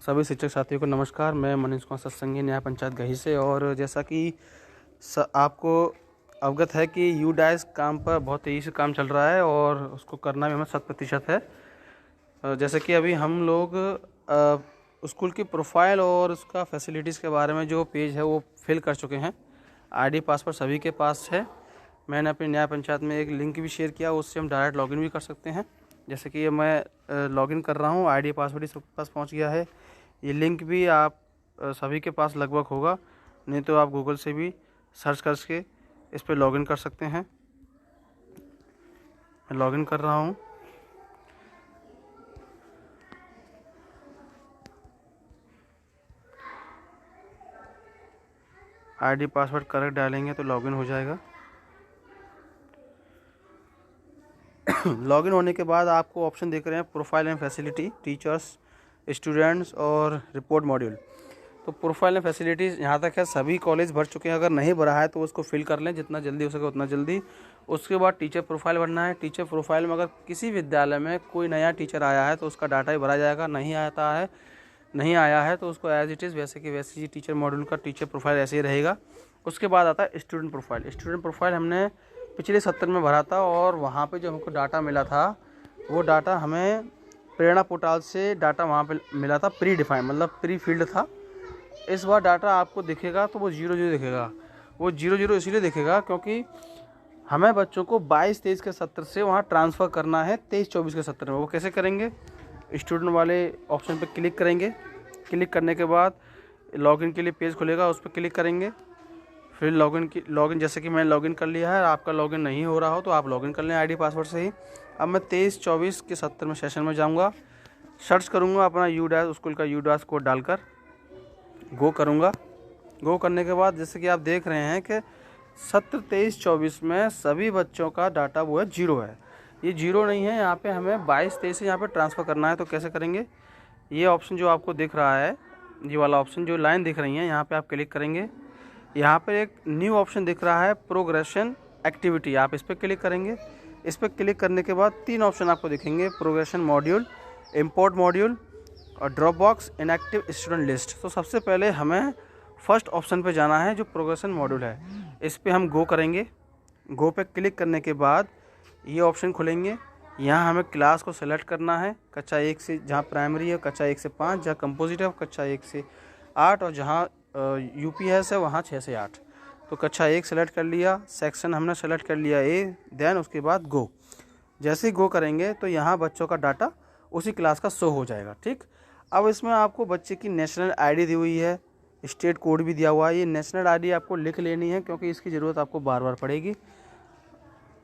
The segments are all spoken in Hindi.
सभी शिक्षक साथियों को नमस्कार। मैं मनीष कुमार सत्संगी न्याय पंचायत गही से। और जैसा कि आपको अवगत है कि यूडाइस काम पर बहुत तेज़ी से काम चल रहा है और उसको करना भी हमें 100% है। जैसे कि अभी हम लोग स्कूल की प्रोफाइल और उसका फैसिलिटीज़ के बारे में जो पेज है वो फिल कर चुके हैं। आईडी पासवर्ड सभी के पास है। मैंने अपनी न्याय पंचायत में एक लिंक भी शेयर किया, उससे हम डायरेक्ट लॉगिन भी कर सकते हैं। जैसे कि मैं लॉगिन कर रहा हूँ, आईडी पासवर्ड ही सबके पास पहुँच गया है। ये लिंक भी आप सभी के पास लगभग होगा, नहीं तो आप गूगल से भी सर्च करके इस पर लॉगिन कर सकते हैं। मैं लॉगिन कर रहा हूँ। आईडी पासवर्ड करेक्ट डालेंगे तो लॉगिन हो जाएगा। लॉगिन होने के बाद आपको ऑप्शन देख रहे हैं profile and facility, teachers, students और रिपोर्ट मॉड्यूल। तो प्रोफाइल एंड फैसिलिटीज़ यहाँ तक है, सभी कॉलेज भर चुके हैं। अगर नहीं भरा है तो उसको फिल कर लें, जितना जल्दी हो सके उतना जल्दी। उसके बाद टीचर प्रोफाइल भरना है। टीचर प्रोफाइल में अगर किसी विद्यालय में कोई नया टीचर आया है तो उसका डाटा ही भरा जाएगा। नहीं आया है तो उसको एज इट इज़ वैसे कि वैसे ही टीचर मॉड्यूल का टीचर प्रोफाइल ऐसे ही रहेगा। उसके बाद आता है स्टूडेंट प्रोफाइल। स्टूडेंट प्रोफाइल हमने पिछले 70 में भरा था और वहाँ पे जो हमको डाटा मिला था वो डाटा हमें प्रेरणा पोर्टल से डाटा वहाँ पे मिला था, प्री डिफाइन मतलब प्री फील्ड था। इस बार डाटा आपको दिखेगा तो वो 0 दिखेगा। वो 0 इसलिए दिखेगा क्योंकि हमें बच्चों को 22-23 के सत्र से वहाँ ट्रांसफ़र करना है 23-24 के सत्र में। वो कैसे करेंगे? स्टूडेंट वाले ऑप्शन पर क्लिक करेंगे। क्लिक करने के बाद लॉगिन के लिए पेज खुलेगा, उस पर क्लिक करेंगे। फिर लॉगिन जैसे कि मैंने लॉगिन कर लिया है। आपका लॉगिन नहीं हो रहा हो तो आप लॉगिन कर लें आईडी पासवर्ड से ही। अब मैं 23-24 के सत्र में सेशन में जाऊंगा, सर्च करूंगा अपना यूडाइस स्कूल का यूडाइस कोड डालकर गो करूंगा। गो करने के बाद जैसे कि आप देख रहे हैं कि सत्र 23-24 में सभी बच्चों का डाटा वो है 0 है। ये 0 नहीं है, यहाँ पे हमें 22-23 से यहाँ पे ट्रांसफ़र करना है। तो कैसे करेंगे? ये ऑप्शन जो आपको दिख रहा है, ये वाला ऑप्शन जो लाइन दिख रही है, यहाँ पे आप क्लिक करेंगे। यहाँ पर एक न्यू ऑप्शन दिख रहा है प्रोग्रेशन एक्टिविटी, आप इस पर क्लिक करेंगे। इस पर क्लिक करने के बाद 3 ऑप्शन आपको दिखेंगे, प्रोग्रेशन मॉड्यूल, इंपोर्ट मॉड्यूल और drop box inactive student list. तो सबसे पहले हमें फर्स्ट ऑप्शन पे जाना है जो प्रोग्रेशन मॉड्यूल है। इस पे हम गो करेंगे। गो पे क्लिक करने के बाद ये ऑप्शन खुलेंगे। यहाँ हमें क्लास को सेलेक्ट करना है, कक्षा 1 से, जहाँ प्राइमरी है कक्षा 1 से 5, जहाँ कंपोजिट है कक्षा 1 से 8 और जहाँ यूपीएस है वहाँ 6 से 8। तो कक्षा 1 सेलेक्ट कर लिया, सेक्शन हमने सेलेक्ट कर लिया ए, देन उसके बाद गो। जैसे ही गो करेंगे तो यहाँ बच्चों का डाटा उसी क्लास का शो हो जाएगा। ठीक, अब इसमें आपको बच्चे की नेशनल आईडी दी हुई है, स्टेट कोड भी दिया हुआ है। ये नेशनल आईडी आपको लिख लेनी है क्योंकि इसकी ज़रूरत आपको बार बार पड़ेगी।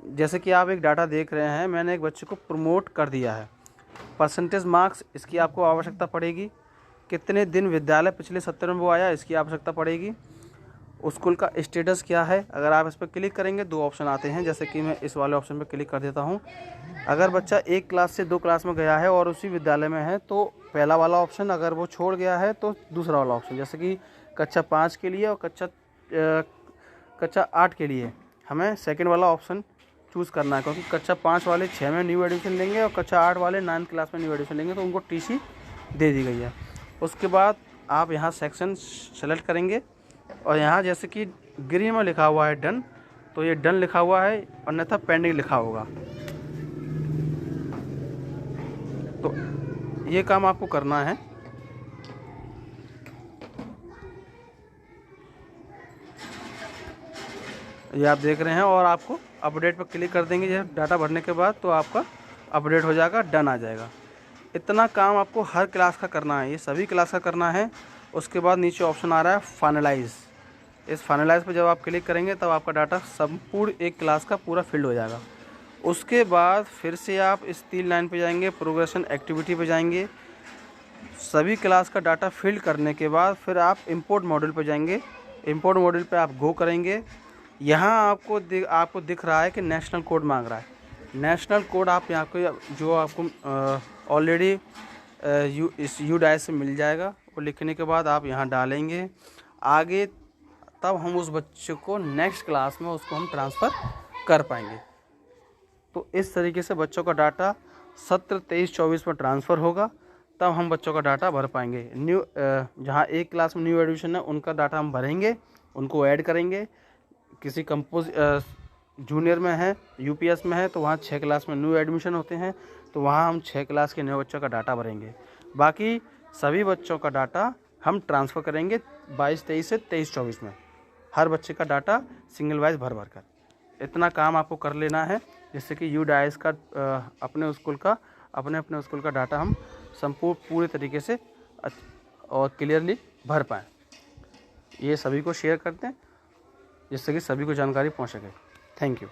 जैसे कि आप एक डाटा देख रहे हैं, मैंने एक बच्चे को प्रमोट कर दिया है। परसेंटेज मार्क्स, इसकी आपको आवश्यकता पड़ेगी। कितने दिन विद्यालय पिछले सत्र में वो आया, इसकी आवश्यकता पड़ेगी। स्कूल का स्टेटस क्या है, अगर आप इस पर क्लिक करेंगे 2 ऑप्शन आते हैं। जैसे कि मैं इस वाले ऑप्शन पर क्लिक कर देता हूँ। अगर बच्चा 1 क्लास से 2 क्लास में गया है और उसी विद्यालय में है तो पहला वाला ऑप्शन, अगर वो छोड़ गया है तो दूसरा वाला ऑप्शन। जैसे कि कक्षा 5 के लिए और कक्षा 8 के लिए हमें सेकंड वाला ऑप्शन चूज़ करना है, क्योंकि कक्षा 5 वाले 6 में न्यू एडमिशन लेंगे और कक्षा 8 वाले 9th क्लास में न्यू एडमिशन लेंगे, तो उनको टीसी दे दी गई है। उसके बाद आप यहाँ सेक्शन सेलेक्ट करेंगे और यहाँ जैसे कि ग्रीन में लिखा हुआ है डन, तो ये डन लिखा हुआ है, अन्यथा पेंडिंग लिखा होगा। तो ये काम आपको करना है। ये आप देख रहे हैं और आपको अपडेट पर क्लिक कर देंगे जब डाटा भरने के बाद, तो आपका अपडेट हो जाएगा, डन आ जाएगा। इतना काम आपको हर क्लास का करना है, ये सभी क्लास का करना है। उसके बाद नीचे ऑप्शन आ रहा है फाइनलाइज। इस फाइनलाइज पर जब आप क्लिक करेंगे तब आपका डाटा संपूर्ण एक क्लास का पूरा फिल्ड हो जाएगा। उसके बाद फिर से आप इस 3 लाइन पे जाएंगे, प्रोग्रेशन एक्टिविटी पे जाएंगे। सभी क्लास का डाटा फिल करने के बाद फिर आप इंपोर्ट मॉड्यूल पे जाएंगे। इंपोर्ट मॉड्यूल पे आप गो करेंगे। यहाँ आपको दिख रहा है कि नेशनल कोड मांग रहा है। नेशनल कोड आप यहाँ को जो आपको ऑलरेडी इस यूडाइस से मिल जाएगा, वो लिखने के बाद आप यहाँ डालेंगे आगे, तब हम उस बच्चे को नेक्स्ट क्लास में उसको हम ट्रांसफ़र कर पाएंगे। तो इस तरीके से बच्चों का डाटा सत्र 23-24 में ट्रांसफ़र होगा। तब हम बच्चों का डाटा भर पाएंगे। जहाँ एक क्लास में न्यू एडमिशन है उनका डाटा हम भरेंगे, उनको ऐड करेंगे। किसी जूनियर में है, यूपीएस में है, तो वहाँ 6 क्लास में न्यू एडमिशन होते हैं, तो वहाँ हम 6 क्लास के नए बच्चों का डाटा भरेंगे। बाकी सभी बच्चों का डाटा हम ट्रांसफ़र करेंगे 22-23 से 23-24 में, हर बच्चे का डाटा सिंगल वाइज भर कर। इतना काम आपको कर लेना है जिससे कि UDIS का अपने स्कूल का डाटा हम संपूर्ण पूरे तरीके से और क्लियरली भर पाएँ। ये सभी को शेयर करते हैं जिससे कि सभी को जानकारी पहुंच सके। Thank you.